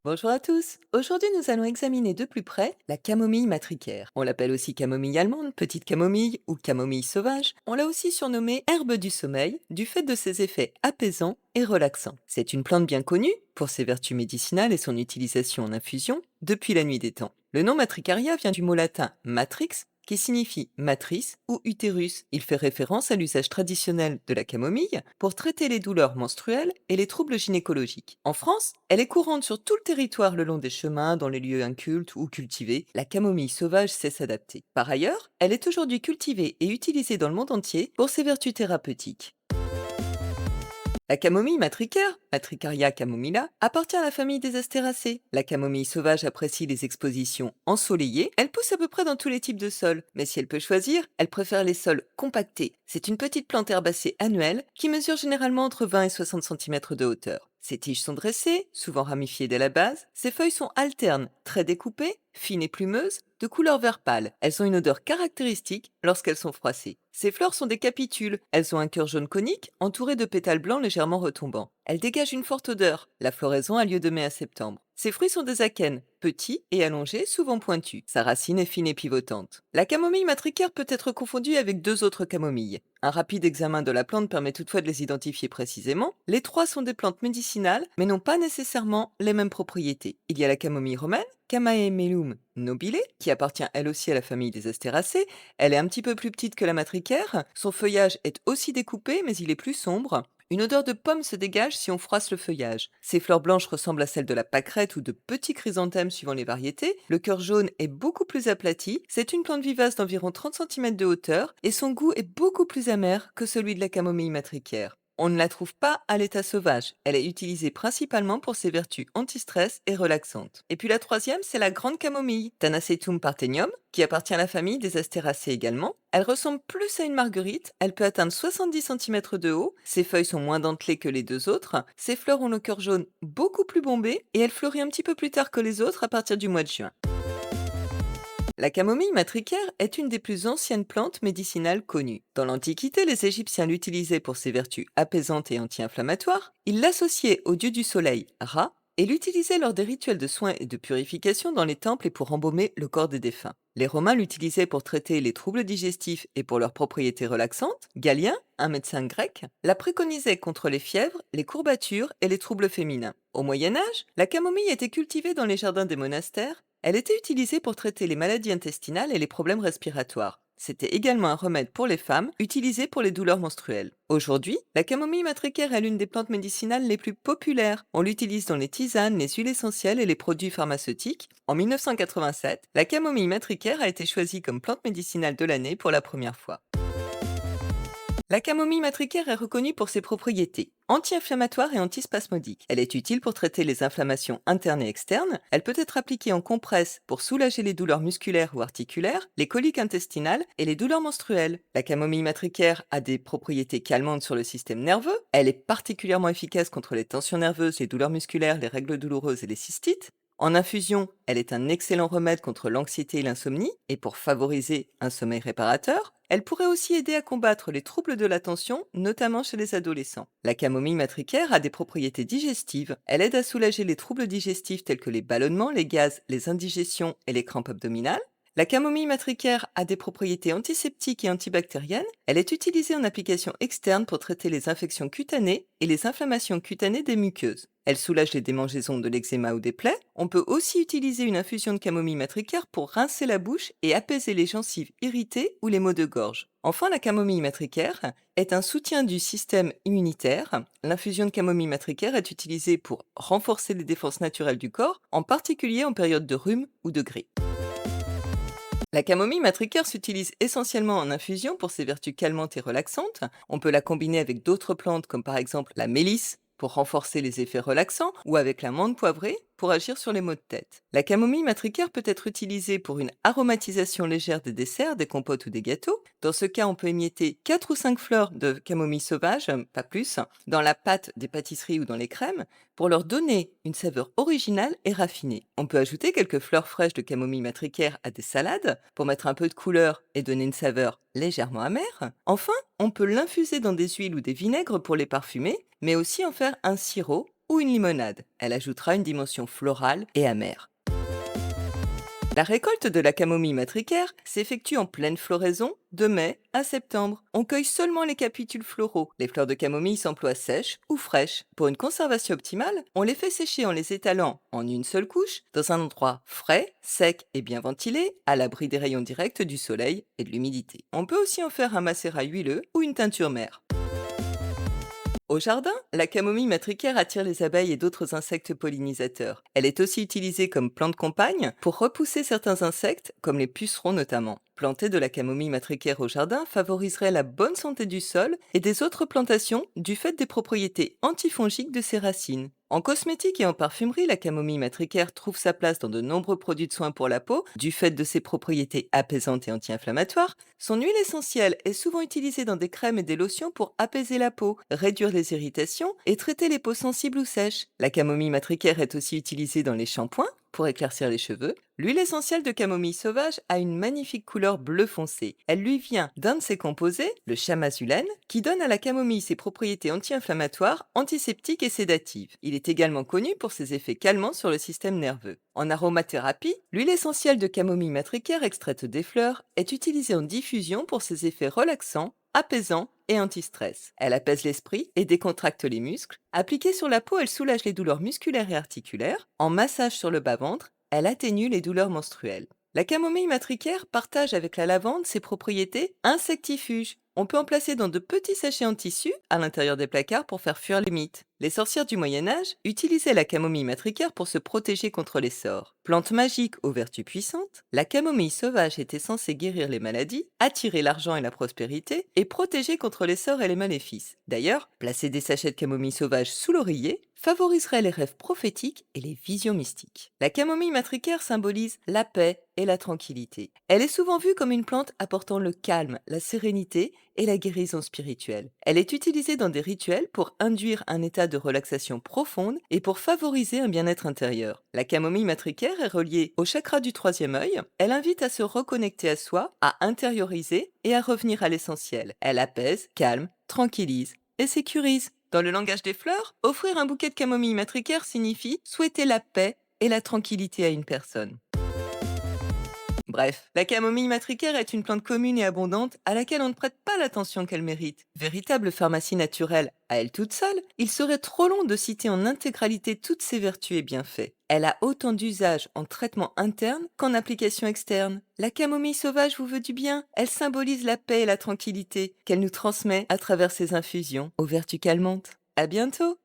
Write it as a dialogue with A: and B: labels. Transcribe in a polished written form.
A: Bonjour à tous. Aujourd'hui, nous allons examiner de plus près la camomille matricaire. On l'appelle aussi camomille allemande, petite camomille ou camomille sauvage. On l'a aussi surnommée herbe du sommeil du fait de ses effets apaisants et relaxants. C'est une plante bien connue pour ses vertus médicinales et son utilisation en infusion depuis la nuit des temps. Le nom matricaria vient du mot latin matrix qui signifie matrice ou utérus. Il fait référence à l'usage traditionnel de la camomille pour traiter les douleurs menstruelles et les troubles gynécologiques. En France, elle est courante sur tout le territoire le long des chemins, dans les lieux incultes ou cultivés. La camomille sauvage sait s'adapter. Par ailleurs, elle est aujourd'hui cultivée et utilisée dans le monde entier pour ses vertus thérapeutiques. La camomille matricaire, Matricaria camomilla, appartient à la famille des astéracées. La camomille sauvage apprécie les expositions ensoleillées. Elle pousse à peu près dans tous les types de sols, mais si elle peut choisir, elle préfère les sols compactés. C'est une petite plante herbacée annuelle qui mesure généralement entre 20 et 60 centimètres de hauteur. Ses tiges sont dressées, souvent ramifiées dès la base. Ses feuilles sont alternes, très découpées, fines et plumeuses, de couleur vert pâle. Elles ont une odeur caractéristique lorsqu'elles sont froissées. Ces fleurs sont des capitules. Elles ont un cœur jaune conique entouré de pétales blancs légèrement retombants. Elles dégagent une forte odeur. La floraison a lieu de mai à septembre. Ses fruits sont des akènes, petits et allongés, souvent pointus. Sa racine est fine et pivotante. La camomille matricaire peut être confondue avec deux autres camomilles. Un rapide examen de la plante permet toutefois de les identifier précisément. Les trois sont des plantes médicinales, mais n'ont pas nécessairement les mêmes propriétés. Il y a la camomille romaine, Camaemelum nobile, qui appartient elle aussi à la famille des astéracées. Elle est un petit peu plus petite que la matricaire. Son feuillage est aussi découpé, mais il est plus sombre. Une odeur de pomme se dégage si on froisse le feuillage. Ses fleurs blanches ressemblent à celles de la pâquerette ou de petits chrysanthèmes suivant les variétés. Le cœur jaune est beaucoup plus aplati. C'est une plante vivace d'environ 30 centimètres de hauteur et son goût est beaucoup plus amer que celui de la camomille matricaire. On ne la trouve pas à l'état sauvage. Elle est utilisée principalement pour ses vertus anti-stress et relaxantes. Et puis la troisième, c'est la grande camomille, Tanacetum parthenium, qui appartient à la famille des astéracées également. Elle ressemble plus à une marguerite, elle peut atteindre 70 centimètres de haut, ses feuilles sont moins dentelées que les deux autres, ses fleurs ont le cœur jaune beaucoup plus bombé et elle fleurit un petit peu plus tard que les autres à partir du mois de juin. La camomille matricaire est une des plus anciennes plantes médicinales connues. Dans l'Antiquité, les Égyptiens l'utilisaient pour ses vertus apaisantes et anti-inflammatoires. Ils l'associaient au dieu du soleil, Ra, et l'utilisaient lors des rituels de soins et de purification dans les temples et pour embaumer le corps des défunts. Les Romains l'utilisaient pour traiter les troubles digestifs et pour leurs propriétés relaxantes. Galien, un médecin grec, la préconisait contre les fièvres, les courbatures et les troubles féminins. Au Moyen Âge, la camomille était cultivée dans les jardins des monastères. Elle était utilisée pour traiter les maladies intestinales et les problèmes respiratoires. C'était également un remède pour les femmes, utilisé pour les douleurs menstruelles. Aujourd'hui, la camomille matricaire est l'une des plantes médicinales les plus populaires. On l'utilise dans les tisanes, les huiles essentielles et les produits pharmaceutiques. En 1987, la camomille matricaire a été choisie comme plante médicinale de l'année pour la première fois. La camomille matricaire est reconnue pour ses propriétés anti-inflammatoires et antispasmodiques. Elle est utile pour traiter les inflammations internes et externes. Elle peut être appliquée en compresse pour soulager les douleurs musculaires ou articulaires, les coliques intestinales et les douleurs menstruelles. La camomille matricaire a des propriétés calmantes sur le système nerveux. Elle est particulièrement efficace contre les tensions nerveuses, les douleurs musculaires, les règles douloureuses et les cystites. En infusion, elle est un excellent remède contre l'anxiété et l'insomnie et pour favoriser un sommeil réparateur. Elle pourrait aussi aider à combattre les troubles de l'attention, notamment chez les adolescents. La camomille matricaire a des propriétés digestives. Elle aide à soulager les troubles digestifs tels que les ballonnements, les gaz, les indigestions et les crampes abdominales. La camomille matricaire a des propriétés antiseptiques et antibactériennes. Elle est utilisée en application externe pour traiter les infections cutanées et les inflammations cutanées des muqueuses. Elle soulage les démangeaisons de l'eczéma ou des plaies. On peut aussi utiliser une infusion de camomille matricaire pour rincer la bouche et apaiser les gencives irritées ou les maux de gorge. Enfin, la camomille matricaire est un soutien du système immunitaire. L'infusion de camomille matricaire est utilisée pour renforcer les défenses naturelles du corps, en particulier en période de rhume ou de grippe. La camomille matricaire s'utilise essentiellement en infusion pour ses vertus calmantes et relaxantes. On peut la combiner avec d'autres plantes comme par exemple la mélisse pour renforcer les effets relaxants ou avec la menthe poivrée pour agir sur les maux de tête. La camomille matricaire peut être utilisée pour une aromatisation légère des desserts, des compotes ou des gâteaux. Dans ce cas, on peut émietter 4 ou 5 fleurs de camomille sauvage, pas plus, dans la pâte des pâtisseries ou dans les crèmes pour leur donner une saveur originale et raffinée. On peut ajouter quelques fleurs fraîches de camomille matricaire à des salades pour mettre un peu de couleur et donner une saveur légèrement amère. Enfin, on peut l'infuser dans des huiles ou des vinaigres pour les parfumer, mais aussi en faire un sirop ou une limonade. Elle ajoutera une dimension florale et amère. La récolte de la camomille matricaire s'effectue en pleine floraison, de mai à septembre. On cueille seulement les capitules floraux. Les fleurs de camomille s'emploient sèches ou fraîches. Pour une conservation optimale, on les fait sécher en les étalant en une seule couche, dans un endroit frais, sec et bien ventilé, à l'abri des rayons directs du soleil et de l'humidité. On peut aussi en faire un macérat huileux ou une teinture mère. Au jardin, la camomille matricaire attire les abeilles et d'autres insectes pollinisateurs. Elle est aussi utilisée comme plante compagne pour repousser certains insectes, comme les pucerons notamment. Planter de la camomille matricaire au jardin favoriserait la bonne santé du sol et des autres plantations du fait des propriétés antifongiques de ses racines. En cosmétique et en parfumerie, la camomille matricaire trouve sa place dans de nombreux produits de soins pour la peau, du fait de ses propriétés apaisantes et anti-inflammatoires. Son huile essentielle est souvent utilisée dans des crèmes et des lotions pour apaiser la peau, réduire les irritations et traiter les peaux sensibles ou sèches. La camomille matricaire est aussi utilisée dans les shampoings pour éclaircir les cheveux. L'huile essentielle de camomille sauvage a une magnifique couleur bleu foncé. Elle lui vient d'un de ses composés, le chamazulène, qui donne à la camomille ses propriétés anti-inflammatoires, antiseptiques et sédatives. Il est également connu pour ses effets calmants sur le système nerveux. En aromathérapie, l'huile essentielle de camomille matricaire extraite des fleurs est utilisée en diffusion pour ses effets relaxants, apaisant et anti-stress. Elle apaise l'esprit et décontracte les muscles. Appliquée sur la peau, elle soulage les douleurs musculaires et articulaires. En massage sur le bas-ventre, elle atténue les douleurs menstruelles. La camomille matricaire partage avec la lavande ses propriétés insectifuges. On peut en placer dans de petits sachets en tissu à l'intérieur des placards pour faire fuir les mites. Les sorcières du Moyen-Âge utilisaient la camomille matricaire pour se protéger contre les sorts. Plante magique aux vertus puissantes, la camomille sauvage était censée guérir les maladies, attirer l'argent et la prospérité et protéger contre les sorts et les maléfices. D'ailleurs, placer des sachets de camomille sauvage sous l'oreiller favoriserait les rêves prophétiques et les visions mystiques. La camomille matricaire symbolise la paix et la tranquillité. Elle est souvent vue comme une plante apportant le calme, la sérénité et la guérison spirituelle. Elle est utilisée dans des rituels pour induire un état de relaxation profonde et pour favoriser un bien-être intérieur. La camomille matricaire est reliée au chakra du troisième œil. Elle invite à se reconnecter à soi, à intérioriser et à revenir à l'essentiel. Elle apaise, calme, tranquillise et sécurise. Dans le langage des fleurs, offrir un bouquet de camomille matricaire signifie souhaiter la paix et la tranquillité à une personne. Bref, la camomille matricaire est une plante commune et abondante à laquelle on ne prête pas l'attention qu'elle mérite. Véritable pharmacie naturelle à elle toute seule, il serait trop long de citer en intégralité toutes ses vertus et bienfaits. Elle a autant d'usages en traitement interne qu'en application externe. La camomille sauvage vous veut du bien. Elle symbolise la paix et la tranquillité qu'elle nous transmet à travers ses infusions aux vertus calmantes. À bientôt!